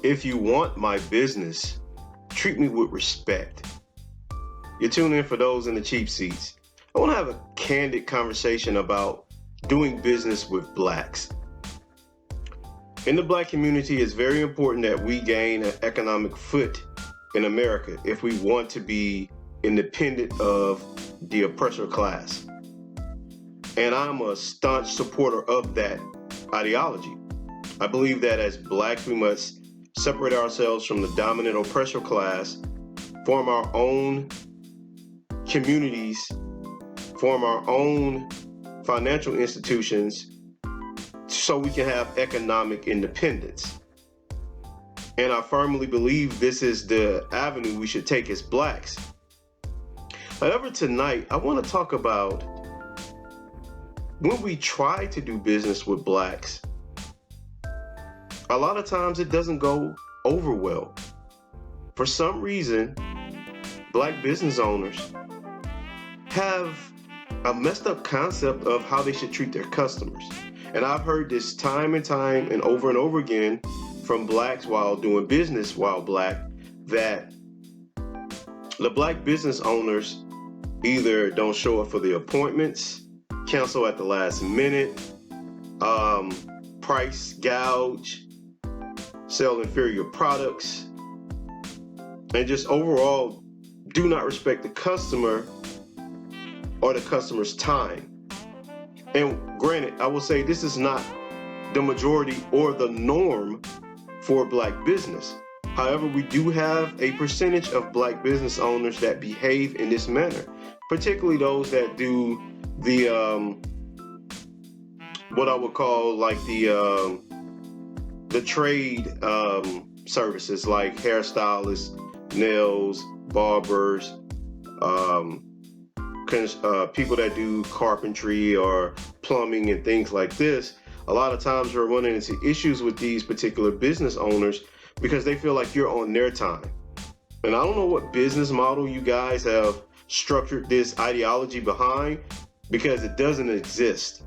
If you want my business, treat me with respect. You're tuning in for those in the cheap seats. I want to have a candid conversation about doing business with blacks. In the black community, it's very important that we gain an economic foot in America if we want to be independent of the oppressor class. And I'm a staunch supporter of that ideology. I believe that as blacks, we must separate ourselves from the dominant oppressor class, form our own communities, form our own financial institutions so we can have economic independence. And I firmly believe this is the avenue we should take as blacks. However, tonight, I want to talk about when we try to do business with blacks, a lot of times it doesn't go over well. For some reason, black business owners have a messed up concept of how they should treat their customers. And I've heard this time and over again from blacks while doing business while black, that the black business owners either don't show up for the appointments, cancel at the last minute, price gouge, sell inferior products, and just overall do not respect the customer or the customer's time. And granted, I will say this is not the majority or the norm for black business. However, we do have a percentage of black business owners that behave in this manner, particularly those that do the what I would call like the trade services, like hairstylists, nails, barbers, people that do carpentry or plumbing and things like this. A lot of times we're running into issues with these particular business owners because they feel like you're on their time. And I don't know what business model you guys have structured this ideology behind, because it doesn't exist.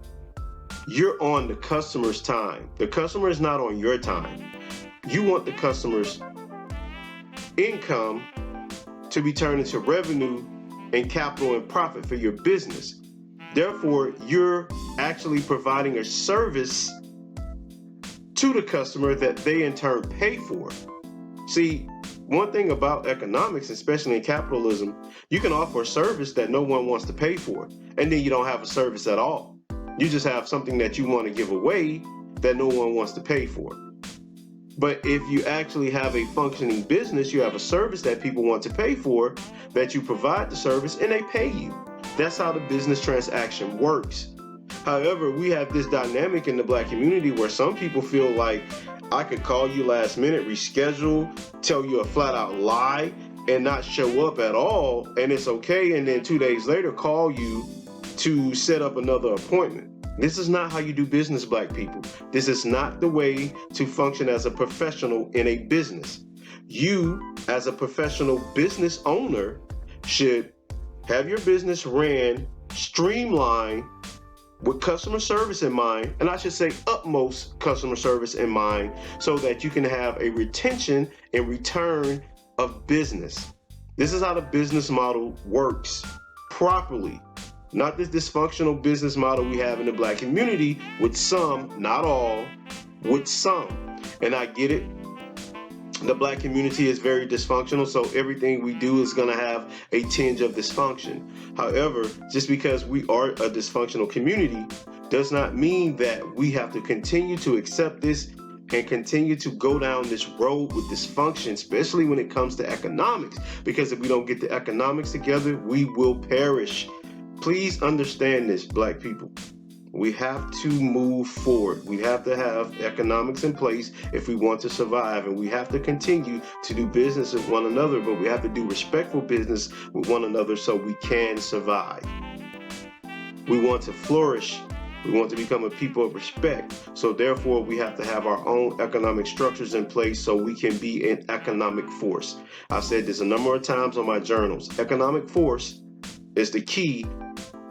You're on the customer's time. The customer is not on your time. You want the customer's income to be turned into revenue and capital and profit for your business. Therefore, you're actually providing a service to the customer that they in turn pay for. See, one thing about economics, especially in capitalism, you can offer a service that no one wants to pay for, and then you don't have a service at all. You just have something that you want to give away that no one wants to pay for. But if you actually have a functioning business, you have a service that people want to pay for, that you provide the service and they pay you. That's how the business transaction works. However, we have this dynamic in the black community where some people feel like I could call you last minute, reschedule, tell you a flat out lie, and not show up at all, and it's okay, and then 2 days later call you to set up another appointment. This is not how you do business, black people. This is not the way to function as a professional in a business. You, as a professional business owner, should have your business ran, streamlined, with customer service in mind, and I should say utmost customer service in mind, so that you can have a retention and return of business. This is how the business model works properly. Not this dysfunctional business model we have in the black community with some, not all, with some. And I get it. The black community is very dysfunctional, so everything we do is going to have a tinge of dysfunction. However, just because we are a dysfunctional community does not mean that we have to continue to accept this and continue to go down this road with dysfunction, especially when it comes to economics. Because if we don't get the economics together, we will perish. Please understand this, black people. We have to move forward. We have to have economics in place if we want to survive, and we have to continue to do business with one another, but we have to do respectful business with one another so we can survive. We want to flourish. We want to become a people of respect. So therefore, we have to have our own economic structures in place so we can be an economic force. I've said this a number of times on my journals. Economic force is the key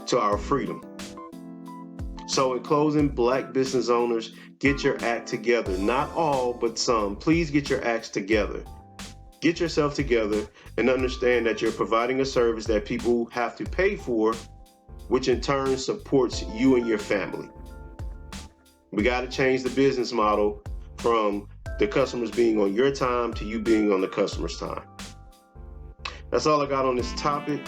to our freedom. So in closing, Black business owners, get your act together. Not all, but some. Please get your acts together. Get yourself together and understand that you're providing a service that people have to pay for, which in turn supports you and your family. We got to change the business model from the customers being on your time to you being on the customer's time. That's all I got on this topic.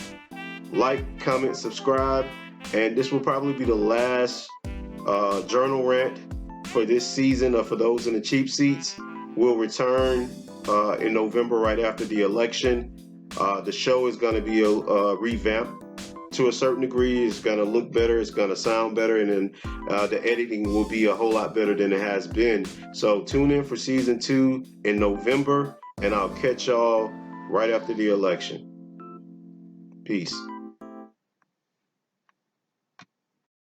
Like, comment, subscribe, and this will probably be the last journal rant for this season, or for those in the cheap seats. We'll return in November, right after the election. The show is going to be revamped to a certain degree. It's going to look better, it's going to sound better, and then the editing will be a whole lot better than it has been. So tune in for season 2 in November, and I'll catch y'all right after the election. Peace.